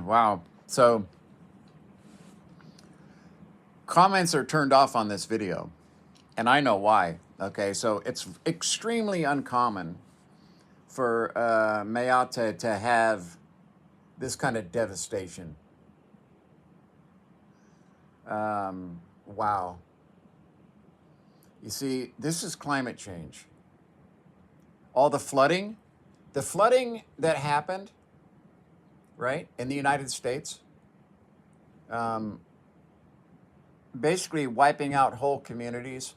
Wow. So comments are turned off on this video, and I know why. Okay, so it's extremely uncommon for Mayate to have this kind of devastation. Wow. You see, this is climate change. All the flooding that happened, right, in the United States, basically wiping out whole communities,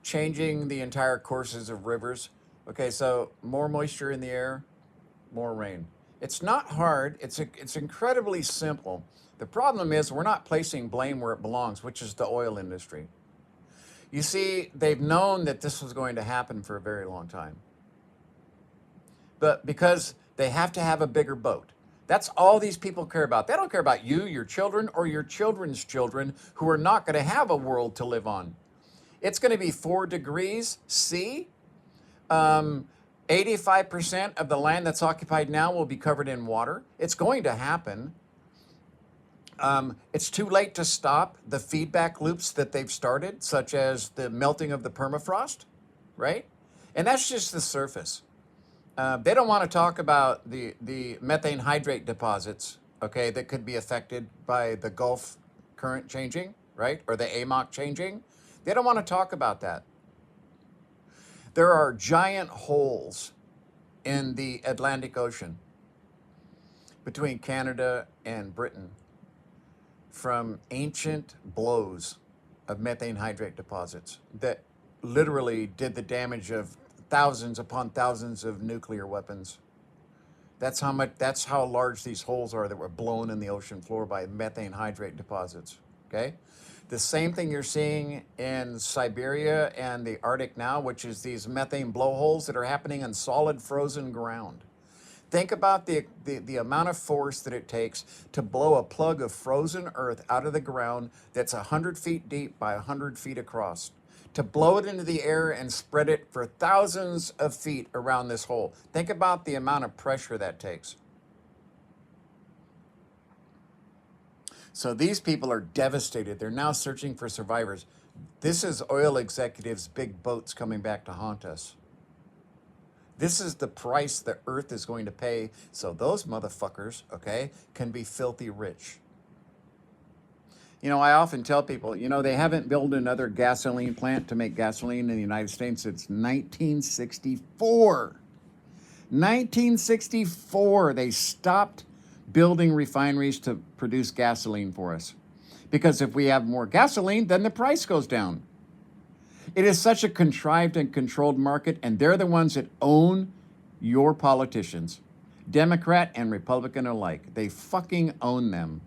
changing the entire courses of rivers. Okay, so more moisture in the air, more rain. It's not hard. It's incredibly simple. The problem is we're not placing blame where it belongs, which is the oil industry. You see, they've known that this was going to happen for a very long time. But because they have to have a bigger boat. That's all these people care about. They don't care about you, your children, or your children's children who are not going to have a world to live on. It's going to be 4 degrees C. 85% of the land that's occupied now will be covered in water. It's going to happen. It's too late to stop the feedback loops that they've started, such as the melting of the permafrost, right? And that's just the surface. They don't want to talk about the methane hydrate deposits, okay, that could be affected by the Gulf current changing, right, or the AMOC changing. They don't want to talk about that. There are giant holes in the Atlantic Ocean between Canada and Britain from ancient blows of methane hydrate deposits that literally did the damage of thousands upon thousands of nuclear weapons. That's how large these holes are that were blown in the ocean floor by methane hydrate deposits, okay? The same thing you're seeing in Siberia and the Arctic now, which is these methane blowholes that are happening on solid frozen ground. Think about the amount of force that it takes to blow a plug of frozen earth out of the ground that's 100 feet deep by 100 feet across, to blow it into the air and spread it for thousands of feet around this hole. Think about the amount of pressure that takes. So these people are devastated. They're now searching for survivors. This is oil executives' big boats coming back to haunt us. This is the price the earth is going to pay so those motherfuckers, okay, can be filthy rich. You know, I often tell people, you know, they haven't built another gasoline plant to make gasoline in the United States since 1964. 1964, they stopped building refineries to produce gasoline for us. Because if we have more gasoline, then the price goes down. It is such a contrived and controlled market, and they're the ones that own your politicians, Democrat and Republican alike. They fucking own them,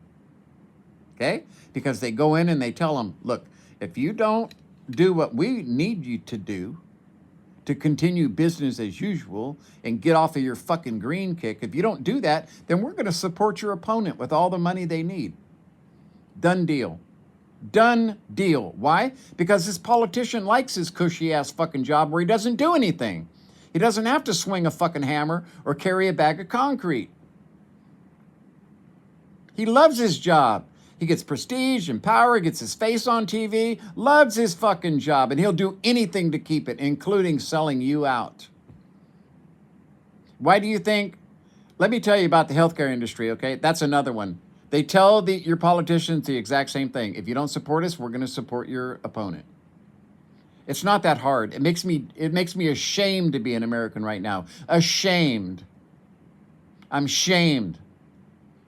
okay? Because they go in and they tell them, look, if you don't do what we need you to do to continue business as usual and get off of your fucking green kick, if you don't do that, then we're going to support your opponent with all the money they need. Done deal. Done deal. Why? Because this politician likes his cushy-ass fucking job where he doesn't do anything. He doesn't have to swing a fucking hammer or carry a bag of concrete. He loves his job. He gets prestige and power, gets his face on TV, loves his fucking job, and he'll do anything to keep it, including selling you out. Why do you think? Let me tell you about the healthcare industry, okay? That's another one. They tell your politicians the exact same thing. If you don't support us, we're going to support your opponent. It's not that hard. It makes me ashamed to be an American right now. Ashamed. I'm shamed.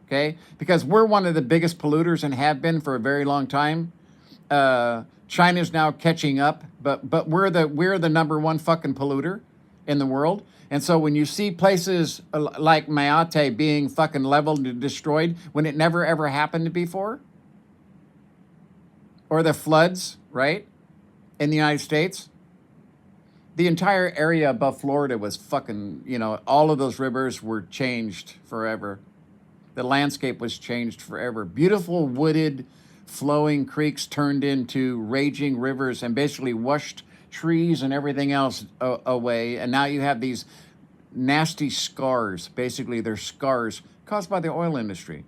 Okay? Because we're one of the biggest polluters and have been for a very long time. China's now catching up, but we're the number one fucking polluter in the world. And so when you see places like Mayate being fucking leveled and destroyed when it never ever happened before, or the floods, right, in the United States, the entire area above Florida was fucking, you know, all of those rivers were changed forever. The landscape was changed forever. Beautiful wooded flowing creeks turned into raging rivers and basically washed trees and everything else away. And now you have these nasty scars. Basically, they're scars caused by the oil industry.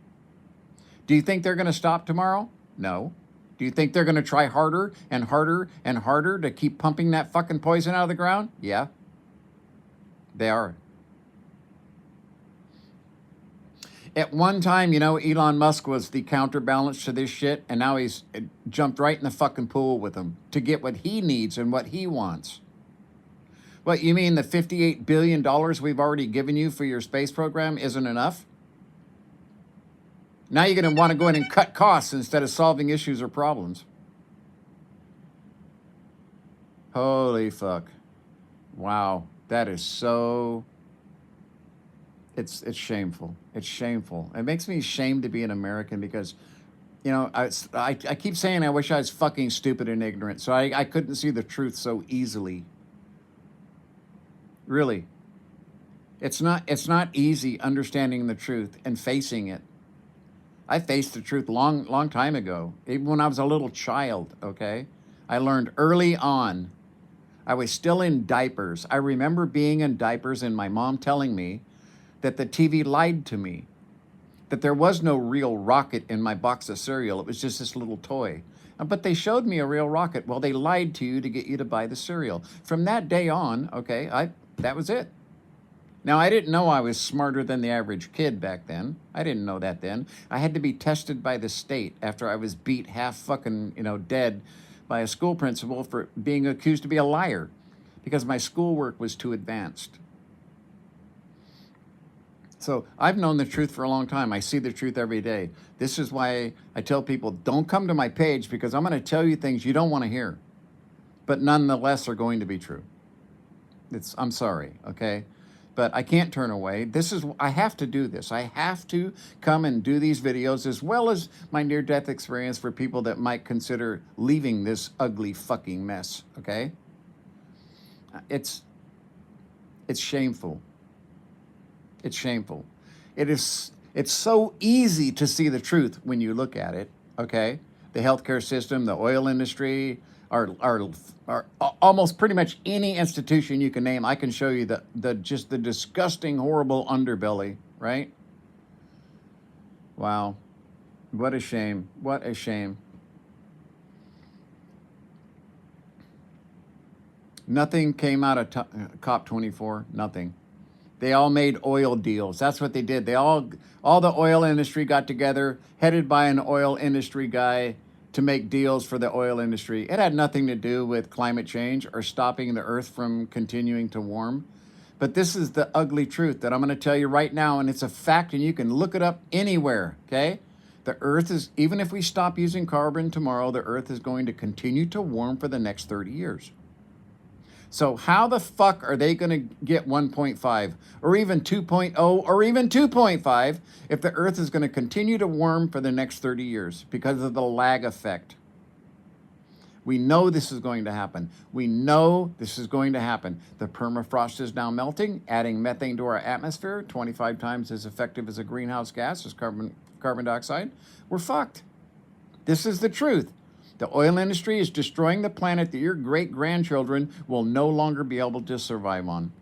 Do you think they're going to stop tomorrow? No. Do you think they're going to try harder and harder and harder to keep pumping that fucking poison out of the ground? Yeah. They are. At one time, you know, Elon Musk was the counterbalance to this shit, and now he's jumped right in the fucking pool with them to get what he needs and what he wants. What, you mean the $58 billion we've already given you for your space program isn't enough? Now you're going to want to go in and cut costs instead of solving issues or problems. Holy fuck. Wow. That is so... It's shameful. It's shameful. It makes me ashamed to be an American because, you know, I keep saying I wish I was fucking stupid and ignorant, so I couldn't see the truth so easily. Really. It's not easy understanding the truth and facing it. I faced the truth long time ago, even when I was a little child, okay? I learned early on. I was still in diapers. I remember being in diapers and my mom telling me that the TV lied to me, that there was no real rocket in my box of cereal. It was just this little toy. But they showed me a real rocket. Well, they lied to you to get you to buy the cereal. From that day on, okay, that was it. Now, I didn't know I was smarter than the average kid back then. I didn't know that then. I had to be tested by the state after I was beat half fucking, you know, dead by a school principal for being accused to be a liar because my schoolwork was too advanced. So I've known the truth for a long time. I see the truth every day. This is why I tell people, don't come to my page because I'm going to tell you things you don't want to hear, but nonetheless are going to be true. I'm sorry, okay? But I can't turn away. I have to do this. I have to come and do these videos as well as my near-death experience for people that might consider leaving this ugly fucking mess, okay? It's shameful. It's shameful. It's so easy to see the truth when you look at it, okay? The healthcare system, the oil industry, are almost pretty much any institution you can name. I can show you the disgusting, horrible underbelly, right? Wow. What a shame. What a shame. Nothing came out of COP24. Nothing. They all made oil deals. That's what they did. All the oil industry got together, headed by an oil industry guy, to make deals for the oil industry. It had nothing to do with climate change or stopping the earth from continuing to warm. But this is the ugly truth that I'm going to tell you right now, and it's a fact, and you can look it up anywhere, okay? The earth is, even if we stop using carbon tomorrow, the earth is going to continue to warm for the next 30 years. So how the fuck are they going to get 1.5 or even 2.0 or even 2.5 if the earth is going to continue to warm for the next 30 years because of the lag effect? We know this is going to happen. We know this is going to happen. The permafrost is now melting, adding methane to our atmosphere, 25 times as effective as a greenhouse gas as carbon dioxide. We're fucked. This is the truth. The oil industry is destroying the planet that your great-grandchildren will no longer be able to survive on.